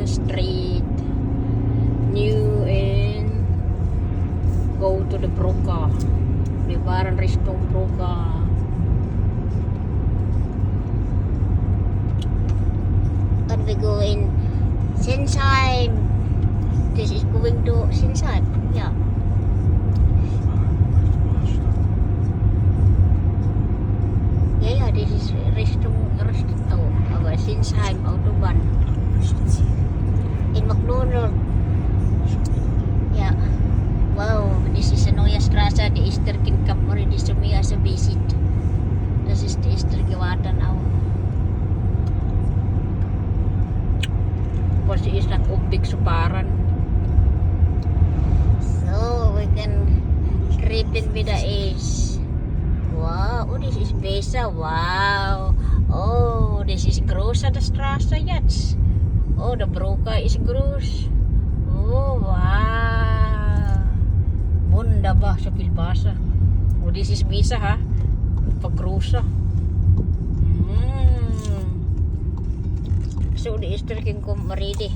straight new and go to the Broca. Libaran restong Broca. And we go in Sinsheim. This is going to Sinsheim. Yeah. Yeah, this is Richtung aber Sinsheim Autobahn. In McDonald. Yeah. Wow, this is a neue Straße, die ist der Kinkampuri, die ist mir also visit. Das ist die Ester Gewatan auch. Was ist nach Umbig Suparan. So, we can tripping with the Ace. Wow, oh, this is Besa. Wow. Oh, this is groß an der Straße jetzt. Oh, der Broca ist groß. Oh, wow. Wunderbar, so viel Wasser. Oh, this is Besa, ha? Pag-großer. So, die Esterkin kommt ready.